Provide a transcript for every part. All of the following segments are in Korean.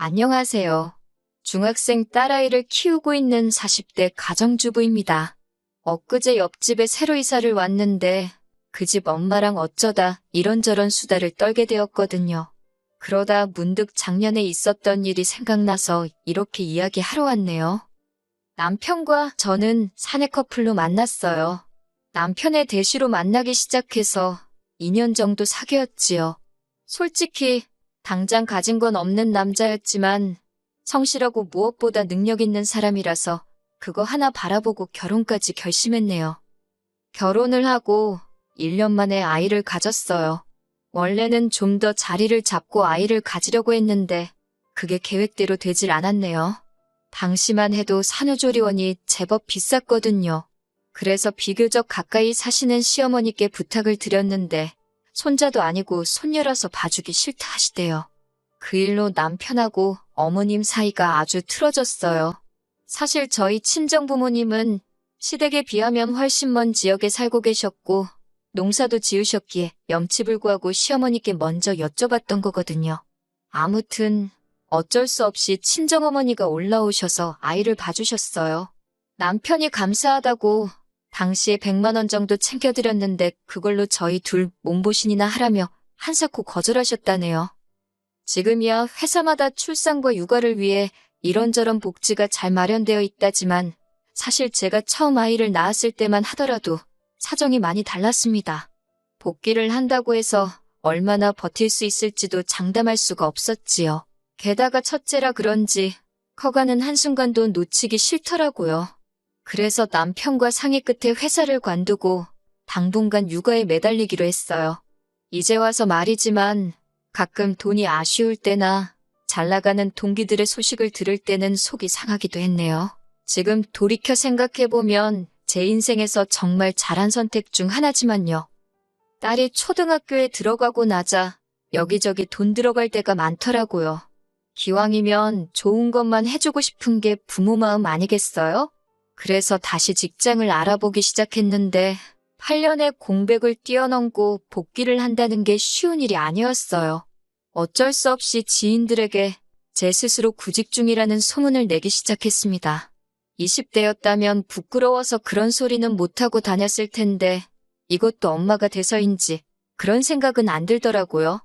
안녕하세요. 중학생 딸아이를 키우고 있는 40대 가정주부입니다. 엊그제 옆집에 새로 이사를 왔는데 그 집 엄마랑 어쩌다 이런저런 수다를 떨게 되었거든요. 그러다 문득 작년에 있었던 일이 생각나서 이렇게 이야기하러 왔네요. 남편과 저는 사내 커플로 만났어요. 남편의 대시로 만나기 시작해서 2년 정도 사귀었지요. 솔직히 당장 가진 건 없는 남자였지만 성실하고 무엇보다 능력 있는 사람이라서 그거 하나 바라보고 결혼까지 결심했네요. 결혼을 하고 1년 만에 아이를 가졌어요. 원래는 좀 더 자리를 잡고 아이를 가지려고 했는데 그게 계획대로 되질 않았네요. 당시만 해도 산후조리원이 제법 비쌌거든요. 그래서 비교적 가까이 사시는 시어머니께 부탁을 드렸는데 손자도 아니고 손녀라서 봐주기 싫다 하시대요. 그 일로 남편하고 어머님 사이가 아주 틀어졌어요. 사실 저희 친정부모님은 시댁에 비하면 훨씬 먼 지역에 살고 계셨고 농사도 지으셨기에 염치불구하고 시어머니께 먼저 여쭤봤던 거거든요. 아무튼 어쩔 수 없이 친정어머니가 올라오셔서 아이를 봐주셨어요. 남편이 감사하다고 당시에 100만 원 정도 챙겨드렸는데 그걸로 저희 둘 몸보신이나 하라며 한사코 거절하셨다네요. 지금이야 회사마다 출산과 육아를 위해 이런저런 복지가 잘 마련되어 있다지만 사실 제가 처음 아이를 낳았을 때만 하더라도 사정이 많이 달랐습니다. 복귀를 한다고 해서 얼마나 버틸 수 있을지도 장담할 수가 없었지요. 게다가 첫째라 그런지 커가는 한순간도 놓치기 싫더라고요. 그래서 남편과 상의 끝에 회사를 관두고 당분간 육아에 매달리기로 했어요. 이제 와서 말이지만 가끔 돈이 아쉬울 때나 잘 나가는 동기들의 소식을 들을 때는 속이 상하기도 했네요. 지금 돌이켜 생각해보면 제 인생에서 정말 잘한 선택 중 하나지만요. 딸이 초등학교에 들어가고 나자 여기저기 돈 들어갈 때가 많더라고요. 기왕이면 좋은 것만 해주고 싶은 게 부모 마음 아니겠어요? 그래서 다시 직장을 알아보기 시작했는데 8년의 공백을 뛰어넘고 복귀를 한다는 게 쉬운 일이 아니었어요. 어쩔 수 없이 지인들에게 제 스스로 구직 중이라는 소문을 내기 시작했습니다. 20대였다면 부끄러워서 그런 소리는 못하고 다녔을 텐데 이것도 엄마가 돼서인지 그런 생각은 안 들더라고요.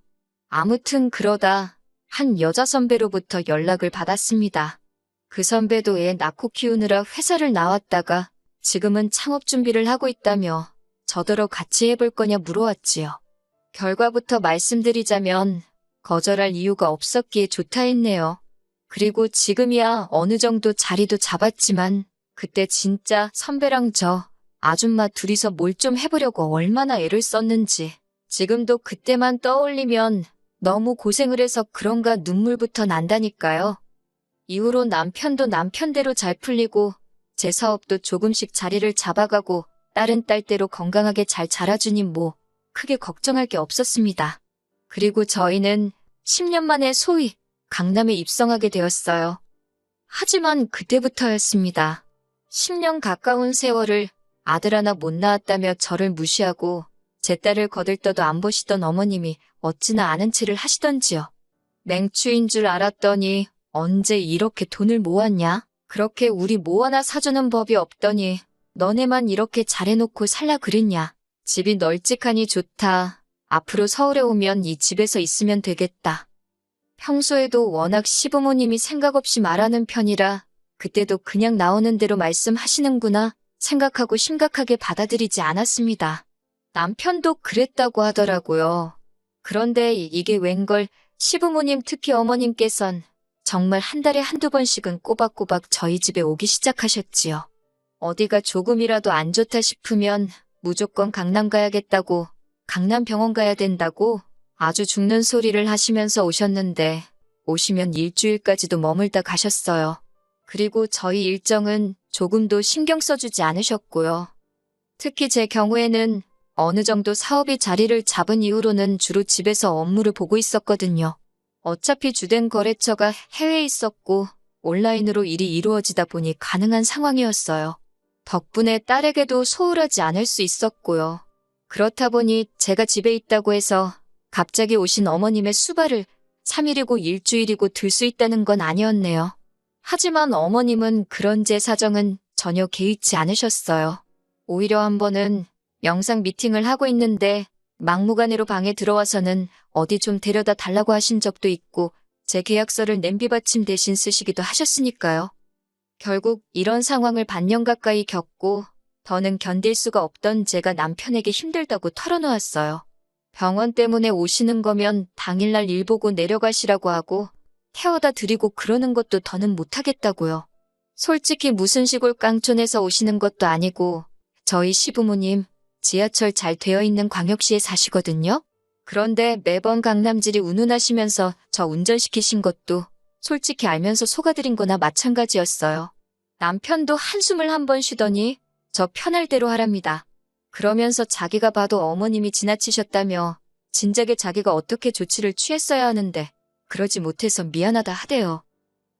아무튼 그러다 한 여자 선배로부터 연락을 받았습니다. 그 선배도 애 낳고 키우느라 회사를 나왔다가 지금은 창업 준비를 하고 있다며 저더러 같이 해볼 거냐 물어왔지요. 결과부터 말씀드리자면 거절할 이유가 없었기에 좋다 했네요. 그리고 지금이야 어느 정도 자리도 잡았지만 그때 진짜 선배랑 저 아줌마 둘이서 뭘 좀 해보려고 얼마나 애를 썼는지 지금도 그때만 떠올리면 너무 고생을 해서 그런가 눈물부터 난다니까요. 이후로 남편도 남편대로 잘 풀리고 제 사업도 조금씩 자리를 잡아가고 딸은 딸대로 건강하게 잘 자라주니 뭐 크게 걱정할 게 없었습니다. 그리고 저희는 10년 만에 소위 강남에 입성하게 되었어요. 하지만 그때부터였습니다. 10년 가까운 세월을 아들 하나 못 낳았다며 저를 무시하고 제 딸을 거들떠도 안 보시던 어머님이 어찌나 아는 체를 하시던지요. 맹추인 줄 알았더니 언제 이렇게 돈을 모았냐? 그렇게 우리 뭐 하나 사주는 법이 없더니 너네만 이렇게 잘해놓고 살라 그랬냐? 집이 널찍하니 좋다. 앞으로 서울에 오면 이 집에서 있으면 되겠다. 평소에도 워낙 시부모님이 생각 없이 말하는 편이라 그때도 그냥 나오는 대로 말씀하시는구나 생각하고 심각하게 받아들이지 않았습니다. 남편도 그랬다고 하더라고요. 그런데 이게 웬걸 시부모님 특히 어머님께선 정말 한 달에 한두 번씩은 꼬박꼬박 저희 집에 오기 시작하셨지요. 어디가 조금이라도 안 좋다 싶으면 무조건 강남 가야겠다고, 강남 병원 가야 된다고 아주 죽는 소리를 하시면서 오셨는데 오시면 일주일까지도 머물다 가셨어요. 그리고 저희 일정은 조금도 신경 써주지 않으셨고요. 특히 제 경우에는 어느 정도 사업이 자리를 잡은 이후로는 주로 집에서 업무를 보고 있었거든요. 어차피 주된 거래처가 해외에 있었고 온라인으로 일이 이루어지다 보니 가능한 상황이었어요. 덕분에 딸에게도 소홀하지 않을 수 있었고요. 그렇다 보니 제가 집에 있다고 해서 갑자기 오신 어머님의 수발을 3일이고 일주일이고 들 수 있다는 건 아니었네요. 하지만 어머님은 그런 제 사정은 전혀 개의치 않으셨어요. 오히려 한 번은 영상 미팅을 하고 있는데 막무가내로 방에 들어와서는 어디 좀 데려다 달라고 하신 적도 있고 제 계약서를 냄비 받침 대신 쓰시기도 하셨으니까요. 결국 이런 상황을 반년 가까이 겪고 더는 견딜 수가 없던 제가 남편에게 힘들다고 털어놓았어요. 병원 때문에 오시는 거면 당일날 일 보고 내려가시라고 하고 태워다 드리고 그러는 것도 더는 못하겠다고요. 솔직히 무슨 시골 깡촌에서 오시는 것도 아니고 저희 시부모님 지하철 잘 되어 있는 광역시에 사시거든요. 그런데 매번 강남질이 운운하시면서 저 운전시키신 것도 솔직히 알면서 속아드린 거나 마찬가지였어요. 남편도 한숨을 한 번 쉬더니 저 편할 대로 하랍니다. 그러면서 자기가 봐도 어머님이 지나치셨다며 진작에 자기가 어떻게 조치를 취했어야 하는데 그러지 못해서 미안하다 하대요.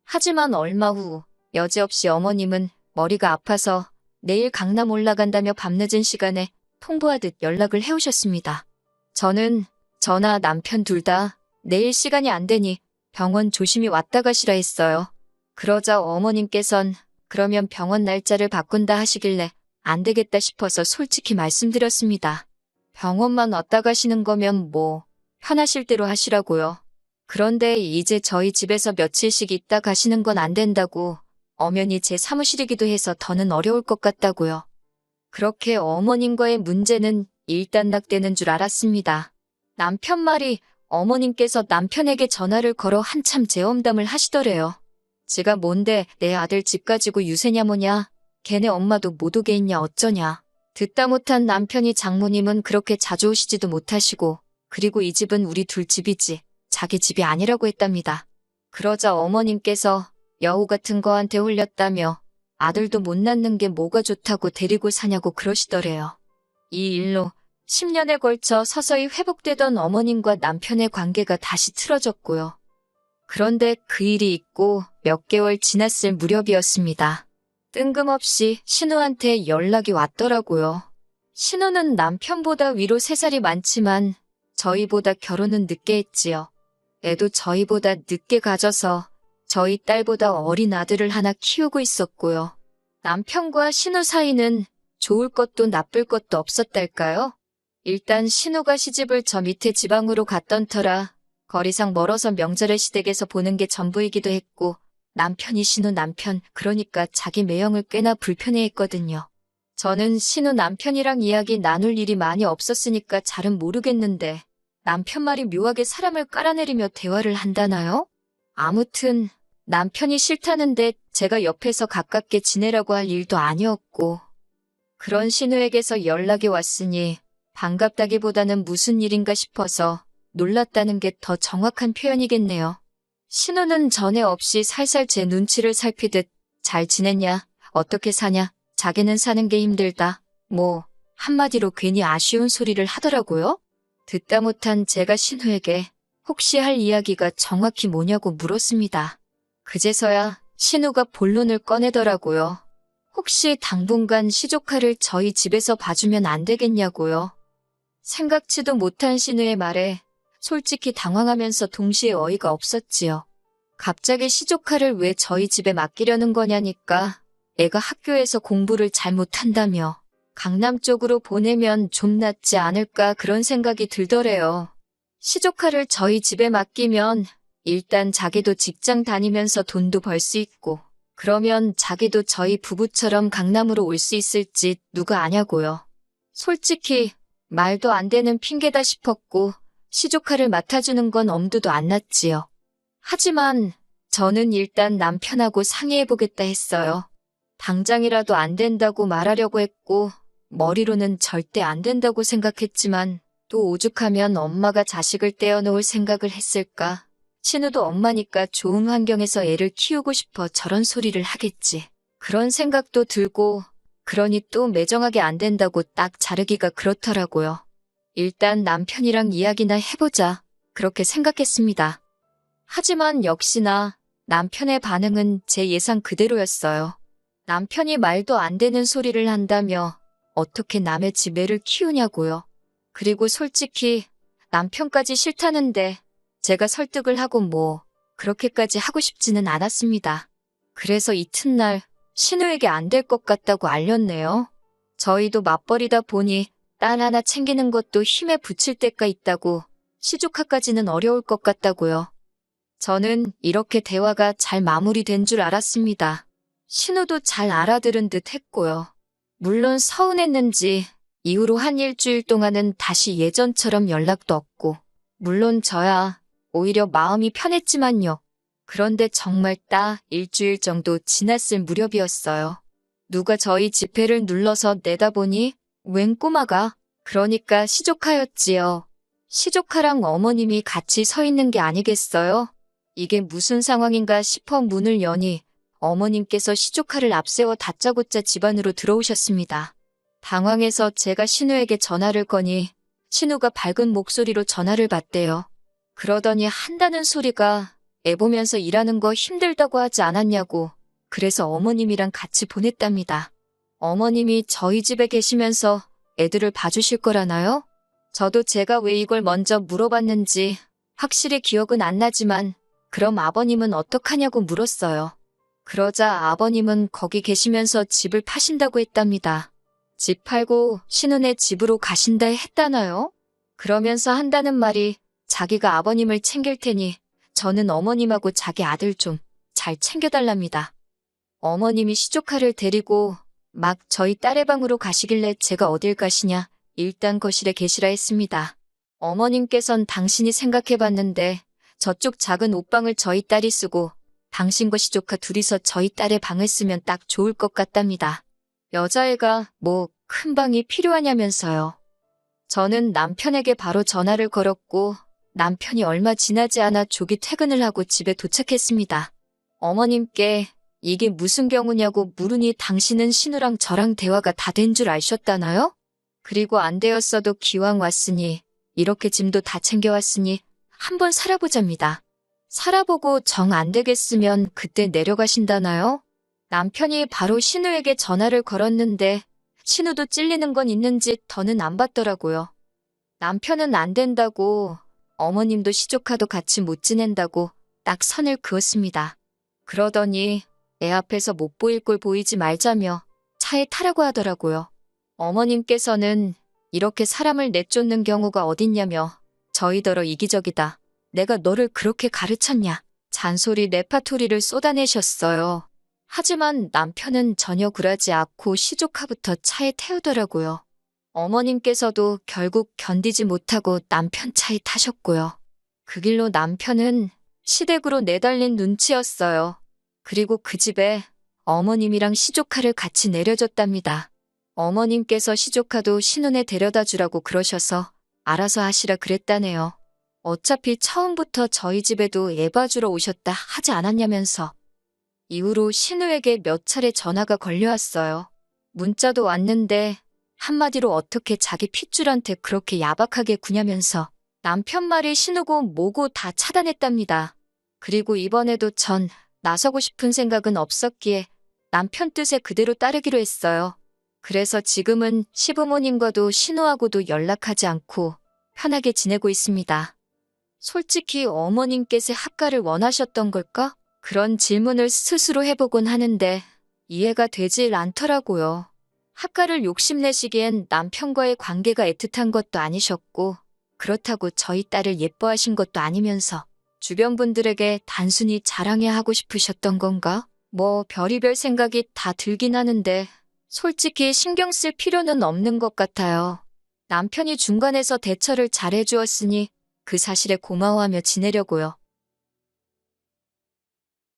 하지만 얼마 후 여지없이 어머님은 머리가 아파서 내일 강남 올라간다며 밤늦은 시간에 통보하듯 연락을 해오셨습니다. 저는 저나 남편 둘 다 내일 시간이 안 되니 병원 조심히 왔다 가시라 했어요. 그러자 어머님께선 그러면 병원 날짜를 바꾼다 하시길래 안 되겠다 싶어서 솔직히 말씀드렸습니다. 병원만 왔다 가시는 거면 뭐 편하실 대로 하시라고요. 그런데 이제 저희 집에서 며칠씩 있다 가시는 건 안 된다고 엄연히 제 사무실이기도 해서 더는 어려울 것 같다고요. 그렇게 어머님과의 문제는 일단락되는 줄 알았습니다. 남편 말이 어머님께서 남편에게 전화를 걸어 한참 재험담을 하시더래요. 지가 뭔데 내 아들 집 가지고 유세냐 뭐냐, 걔네 엄마도 못 오게 있냐 어쩌냐. 듣다 못한 남편이 장모님은 그렇게 자주 오시지도 못하시고 그리고 이 집은 우리 둘 집이지 자기 집이 아니라고 했답니다. 그러자 어머님께서 여우 같은 거한테 홀렸다며 아들도 못 낳는 게 뭐가 좋다고 데리고 사냐고 그러시더래요. 이 일로 10년에 걸쳐 서서히 회복되던 어머님과 남편의 관계가 다시 틀어졌고요. 그런데 그 일이 있고 몇 개월 지났을 무렵이었습니다. 뜬금없이 신우한테 연락이 왔더라고요. 신우는 남편보다 위로 3살이 많지만 저희보다 결혼은 늦게 했지요. 애도 저희보다 늦게 가져서 저희 딸보다 어린 아들을 하나 키우고 있었고요. 남편과 신우 사이는 좋을 것도 나쁠 것도 없었달까요? 일단 신우가 시집을 저 밑에 지방으로 갔던 터라 거리상 멀어서 명절에 시댁에서 보는 게 전부이기도 했고 남편이 신우 남편 그러니까 자기 매형을 꽤나 불편해했거든요. 저는 신우 남편이랑 이야기 나눌 일이 많이 없었으니까 잘은 모르겠는데 남편 말이 묘하게 사람을 깔아내리며 대화를 한다나요? 아무튼 남편이 싫다는데 제가 옆에서 가깝게 지내라고 할 일도 아니었고 그런 신우에게서 연락이 왔으니 반갑다기보다는 무슨 일인가 싶어서 놀랐다는 게 더 정확한 표현이겠네요. 신우는 전에 없이 살살 제 눈치를 살피듯 잘 지냈냐, 어떻게 사냐, 자기는 사는 게 힘들다, 뭐 한마디로 괜히 아쉬운 소리를 하더라고요. 듣다 못한 제가 신우에게 혹시 할 이야기가 정확히 뭐냐고 물었습니다. 그제서야 신우가 본론을 꺼내더라고요. 혹시 당분간 시조카를 저희 집에서 봐주면 안 되겠냐고요. 생각지도 못한 신우의 말에 솔직히 당황하면서 동시에 어이가 없었지요. 갑자기 시조카를 왜 저희 집에 맡기려는 거냐니까 애가 학교에서 공부를 잘못한다며 강남 쪽으로 보내면 좀 낫지 않을까 그런 생각이 들더래요. 시조카를 저희 집에 맡기면 일단 자기도 직장 다니면서 돈도 벌 수 있고 그러면 자기도 저희 부부처럼 강남으로 올 수 있을지 누가 아냐고요. 솔직히 말도 안 되는 핑계다 싶었고 시조카를 맡아주는 건 엄두도 안 났지요. 하지만 저는 일단 남편하고 상의해보겠다 했어요. 당장이라도 안 된다고 말하려고 했고 머리로는 절대 안 된다고 생각했지만 또 오죽하면 엄마가 자식을 떼어놓을 생각을 했을까. 신우도 엄마니까 좋은 환경에서 애를 키우고 싶어 저런 소리를 하겠지. 그런 생각도 들고 그러니 또 매정하게 안 된다고 딱 자르기가 그렇더라고요. 일단 남편이랑 이야기나 해보자. 그렇게 생각했습니다. 하지만 역시나 남편의 반응은 제 예상 그대로였어요. 남편이 말도 안 되는 소리를 한다며 어떻게 남의 집 애를 키우냐고요. 그리고 솔직히 남편까지 싫다는데 제가 설득을 하고 그렇게까지 하고 싶지는 않았습니다. 그래서 이튿날 신우에게 안 될 것 같다고 알렸네요. 저희도 맞벌이다 보니 딸 하나 챙기는 것도 힘에 부칠 때가 있다고, 시조카까지는 어려울 것 같다고요. 저는 이렇게 대화가 잘 마무리된 줄 알았습니다. 신우도 잘 알아들은 듯 했고요. 물론 서운했는지 이후로 한 일주일 동안은 다시 예전처럼 연락도 없고, 물론 저야 오히려 마음이 편했지만요. 그런데 정말 딱 일주일 정도 지났을 무렵이었어요. 누가 저희 지폐를 눌러서 내다보니 웬 꼬마가, 그러니까 시조카였지요. 시조카랑 어머님이 같이 서 있는 게 아니겠어요? 이게 무슨 상황인가 싶어 문을 여니 어머님께서 시조카를 앞세워 다짜고짜 집 안으로 들어오셨습니다. 당황해서 제가 신우에게 전화를 거니 신우가 밝은 목소리로 전화를 받대요. 그러더니 한다는 소리가 애 보면서 일하는 거 힘들다고 하지 않았냐고, 그래서 어머님이랑 같이 보냈답니다. 어머님이 저희 집에 계시면서 애들을 봐주실 거라나요? 저도 제가 왜 이걸 먼저 물어봤는지 확실히 기억은 안 나지만 그럼 아버님은 어떡하냐고 물었어요. 그러자 아버님은 거기 계시면서 집을 파신다고 했답니다. 집 팔고 신우네 집으로 가신다 했다나요? 그러면서 한다는 말이 자기가 아버님을 챙길 테니 저는 어머님하고 자기 아들 좀 잘 챙겨달랍니다. 어머님이 시조카를 데리고 막 저희 딸의 방으로 가시길래 제가 어딜 가시냐, 일단 거실에 계시라 했습니다. 어머님께선 당신이 생각해봤는데 저쪽 작은 옷방을 저희 딸이 쓰고 당신과 시조카 둘이서 저희 딸의 방을 쓰면 딱 좋을 것 같답니다. 여자애가 큰 방이 필요하냐면서요. 저는 남편에게 바로 전화를 걸었고 남편이 얼마 지나지 않아 조기 퇴근을 하고 집에 도착했습니다. 어머님께 이게 무슨 경우냐고 물으니 당신은 신우랑 저랑 대화가 다 된 줄 아셨다나요? 그리고 안 되었어도 기왕 왔으니 이렇게 짐도 다 챙겨왔으니 한번 살아보자입니다. 살아보고 정 안 되겠으면 그때 내려가신다나요? 남편이 바로 신우에게 전화를 걸었는데 신우도 찔리는 건 있는지 더는 안 받더라고요. 남편은 안 된다고, 어머님도 시조카도 같이 못 지낸다고 딱 선을 그었습니다. 그러더니 애 앞에서 못 보일 꼴 보이지 말자며 차에 타라고 하더라고요. 어머님께서는 이렇게 사람을 내쫓는 경우가 어딨냐며 저희더러 이기적이다, 내가 너를 그렇게 가르쳤냐, 잔소리 레파토리를 쏟아내셨어요. 하지만 남편은 전혀 굴하지 않고 시조카부터 차에 태우더라고요. 어머님께서도 결국 견디지 못하고 남편 차에 타셨고요. 그 길로 남편은 시댁으로 내달린 눈치였어요. 그리고 그 집에 어머님이랑 시조카를 같이 내려줬답니다. 어머님께서 시조카도 신혼에 데려다 주라고 그러셔서 알아서 하시라 그랬다네요. 어차피 처음부터 저희 집에도 애 봐주러 오셨다 하지 않았냐면서. 이후로 신우에게 몇 차례 전화가 걸려왔어요. 문자도 왔는데 한마디로 어떻게 자기 핏줄한테 그렇게 야박하게 구냐면서 남편 말이 신우고 뭐고 다 차단했답니다. 그리고 이번에도 전 나서고 싶은 생각은 없었기에 남편 뜻에 그대로 따르기로 했어요. 그래서 지금은 시부모님과도 신우하고도 연락하지 않고 편하게 지내고 있습니다. 솔직히 어머님께서 합가를 원하셨던 걸까? 그런 질문을 스스로 해보곤 하는데 이해가 되질 않더라고요. 합가를 욕심내시기엔 남편과의 관계가 애틋한 것도 아니셨고 그렇다고 저희 딸을 예뻐하신 것도 아니면서 주변 분들에게 단순히 자랑해 하고 싶으셨던 건가? 별의별 생각이 다 들긴 하는데 솔직히 신경 쓸 필요는 없는 것 같아요. 남편이 중간에서 대처를 잘해주었으니 그 사실에 고마워하며 지내려고요.